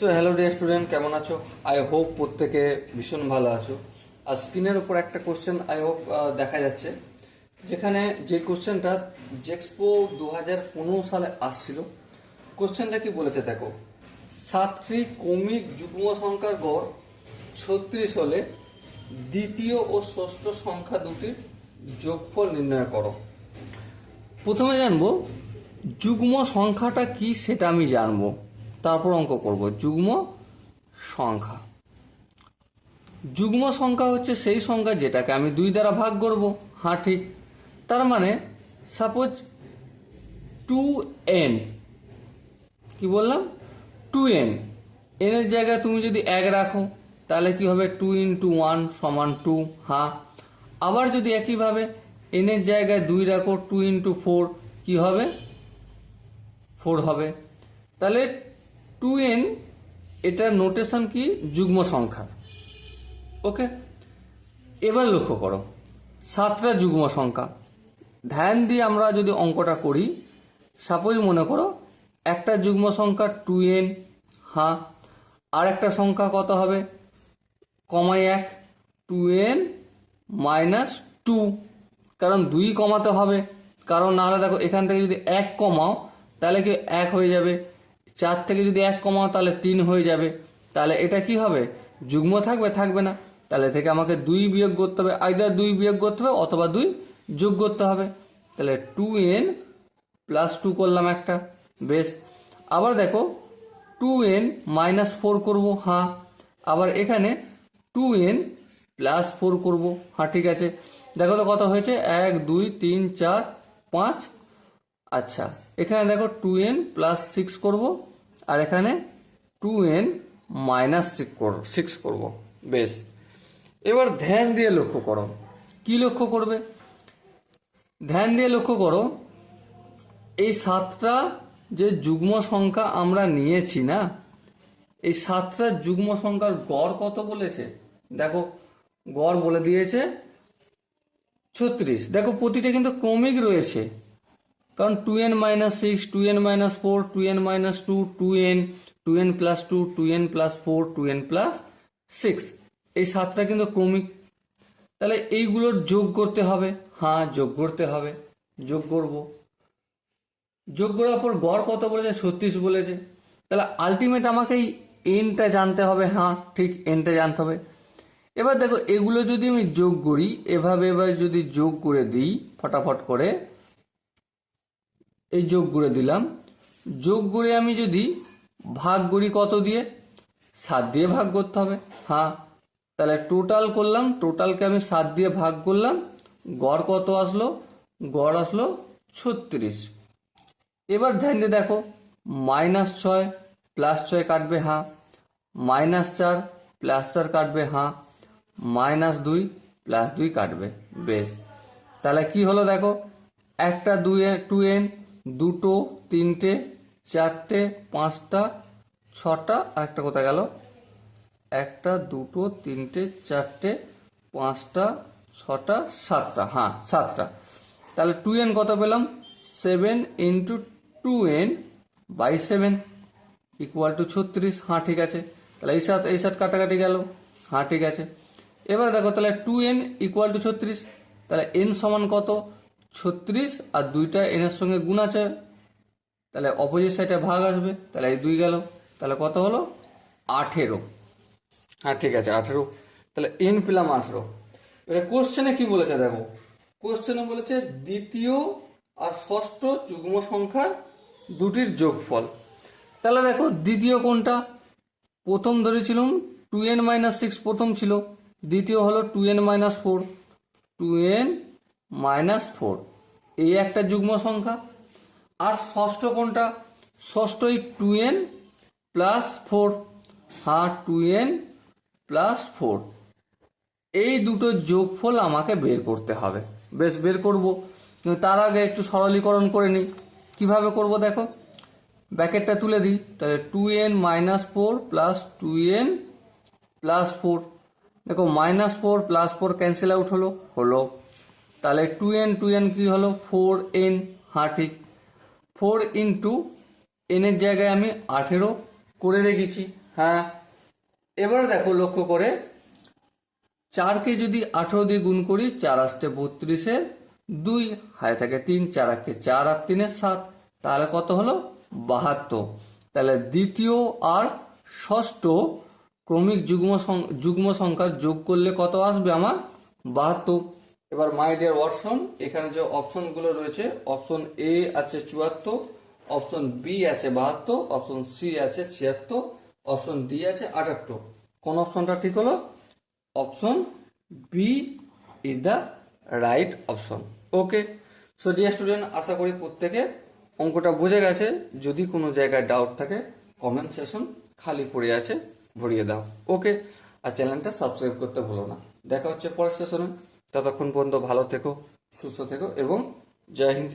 So hello dear student, কেমন আছো? I hope প্রত্যেকে ভীষণ ভালো আছো। আর স্ক্রিনের উপর একটা কোশ্চেন আই হোপ দেখা যাচ্ছে, যেখানে যে কোশ্চেনটা জেক্সপো 2015 সালে আসছিল। কোশ্চেনটা কি বলেছে দেখো, 7টি ক্রমিক যুগ্ম সংখ্যার গড় 36 হলে দ্বিতীয় ও ষষ্ঠ সংখ্যা দুটির যোগফল নির্ণয় করো। প্রথমে জানবো যুগ্ম সংখ্যাটা কি, সেটা আমি জানবো, তারপর অঙ্ক করব। যুগ্ম সংখ্যা, যুগ্ম সংখ্যা হচ্ছে সেই সংখ্যা যেটাকে আমি 2 দ্বারা ভাগ করব। হ্যাঁ ঠিক। তার মানে সাপোজ 2n, কি বললাম, 2n, এর জায়গায় তুমি যদি 1 রাখো তাহলে কি হবে, 2 × 1 = 2। হ্যাঁ, আবার যদি একইভাবে n এর জায়গায় 2 রাখো, 2 × 4 কি হবে, 4 হবে। তাহলে 2n এটার নোটেশন কি, যুগ্ম সংখ্যা। ওকে, এবার লক্ষ্য করো 7টা যুগ্ম সংখ্যা। ধ্যান দিয়ে আমরা যদি অঙ্কটা করি, সাপোজ মনে করো একটা যুগ্ম সংখ্যা 2n, হ্যাঁ, আর একটা সংখ্যা কত হবে, কমাই 1, 2n - 2, কারণ 2 কমাতে হবে, কারণ নাহলে দেখো এখান থেকে যদি 1 কমাও তাহলে কি 1 হয়ে যাবে, 4 থেকে যদি 1 কমাও তাহলে 3 হয়ে যাবে। তাহলে এটা কি হবে, যুগ্ম থাকবে, থাকবে না। তাহলে থেকে আমাকে 2 বিয়োগ করতে হবে, আইদার 2 বিয়োগ করতে হবে অথবা 2 যোগ করতে হবে। তাহলে 2n + 2 করলাম একটা, বেশ। আবার দেখো 2n - 4 করব, হ্যাঁ। আবার এখানে 2n + 4 করব, হ্যাঁ ঠিক আছে। দেখো তো কত হয়েছে, 1 2 3 4 5। আচ্ছা, এখানে দেখো 2n + 6 করব, আর এখানে 2n - 6 করব, বেশ। এবার ধ্যান দিয়ে লক্ষ্য করো, কি লক্ষ্য করবে, ধ্যান দিয়ে লক্ষ্য করো, এই 7টা যে যুগ্ম সংখ্যা আমরা নিয়েছি না, এই 7টা যুগ্ম সংখ্যার গড় কত বলেছে, দেখো গড় বলে দিয়েছে 36। দেখো প্রতিটা কিন্তু ক্রমিক রয়েছে, কারণ 2n - 6, 2n - 4, 2n - 2, 2n, 2n + 2, 2n + 4, 2n + 6, এই 7টা কিন্তু ক্রমিক। তাহলে এইগুলোর যোগ করতে হবে, হ্যাঁ যোগ করতে হবে, যোগ করব। যোগ করার পর গড় কত বলেছে, 36 বলেছে। তাহলে আলটিমেট আমাকে এই এনটা জানতে হবে, হ্যাঁ ঠিক, এনটা জানতে হবে। এবার দেখো এগুলো যদি আমি যোগ করি, এভাবে এবার যদি যোগ করে দিই ফটাফট করে, এই যোগ করে দিলাম, যোগ করে আমি যদি ভাগ করি কত দিয়ে, 7 দিয়ে ভাগ করতে হবে, হ্যাঁ। তাহলে টোটাল করলাম, টোটালকে আমি 7 দিয়ে ভাগ করলাম, গড় কত আসলো, গড় আসলো 36। এবার ধ্যান দিয়ে দেখো, -6 + 6 কাটবে, হ্যাঁ। -4 + 4 কাটবে, হ্যাঁ। -2 + 2 কাটবে, বেশ। তাহলে কি হলো দেখো, একটা 2n, দুটো, তিনটে, চারটে, পাঁচটা, ছটা, আর একটা কোথায় গেল, একটা, দুটো, তিনটে, চারটে, পাঁচটা, ছটা, 7টা, হ্যাঁ 7টা। তাহলে 2n কত পেলাম, 7 × 2n/7 = 36, হ্যাঁ ঠিক আছে। তাহলে এই সাত কাটাকাটি গেল, হ্যাঁ ঠিক আছে। এবার দেখো তাহলে 2n = 36, তাহলে n সমান কত, 36, আর 2টা n এর সঙ্গে গুণ আছে, তাহলে অপোজিট সাইডে ভাগ আসবে, তাহলে এই 2 গেল, তাহলে কত হলো, 18। হ্যাঁ ঠিক আছে, 18। তাহলে n পেলাম 18। এবার কোশ্চেনে কি বলেছে দেখো, কোশ্চেনে বলেছে দ্বিতীয় আর ষষ্ঠ যুগ্ম সংখ্যার দুটির যোগফল। তাহলে দেখো দ্বিতীয় কোনটা, প্রথম ধরেছিলাম 2n - 6 প্রথম ছিল, দ্বিতীয় হলো 2n - 4, 2n - 4, এই একটা যুগ্ম সংখ্যা। আর ষষ্ঠ কোনটা, ষষ্ঠ এই 2n + 4, হ্যাঁ 2n + 4, এই দুটো যোগফল আমাকে বের করতে হবে। বেশ, বের করব, কিন্তু তার আগে একটু সরলীকরণ করে নিই। কিভাবে করব দেখো, ব্র্যাকেটটা তুলে দিই, তাহলে 2n - 4 + 2n + 4, দেখো -4 + 4 ক্যান্সেল আউট হলো। তাহলে 2n কি হলো, 4n, হ্যাঁ ঠিক। 4 × n এর জায়গায় আমি 18 করে রেখেছি, হ্যাঁ, এবারে দেখো লক্ষ্য করে, 4কে যদি 18 দিয়ে গুণ করি, 4 আসতে 32-এ 2, হাতে থাকে 3, 4 আঁকে 4 আর 3 7, তাহলে কত হলো 72। তাহলে দ্বিতীয় আর ষষ্ঠ ক্রমিক যুগ্ম সংখ্যার যোগ করলে কত আসবে আমার 72। এবার মাই ডিয়ার ওয়াটসন, এখানে যে অপশনগুলো রয়েছে, অপশন এ আছে 74, অপশন বি আছে 72, অপশন সি আছে 76, অপশন ডি আছে 78। কোন অপশনটা ঠিক হলো? Option B is the right option. Okay, so dear student, আশা করি প্রত্যেকে অঙ্কটা বুঝে গেছে। যদি কোনো জায়গায় ডাউট থাকে, কমেন্ট সেশন খালি পড়ে আছে, ভরিয়ে দাও। ওকে, আর চ্যানেলটা সাবস্ক্রাইব করতে ভুলো না। দেখা হচ্ছে পরের সেশনে। ততক্ষণ পর্যন্ত ভালো থেকো, সুস্থ থেকো এবং জয় হিন্দ।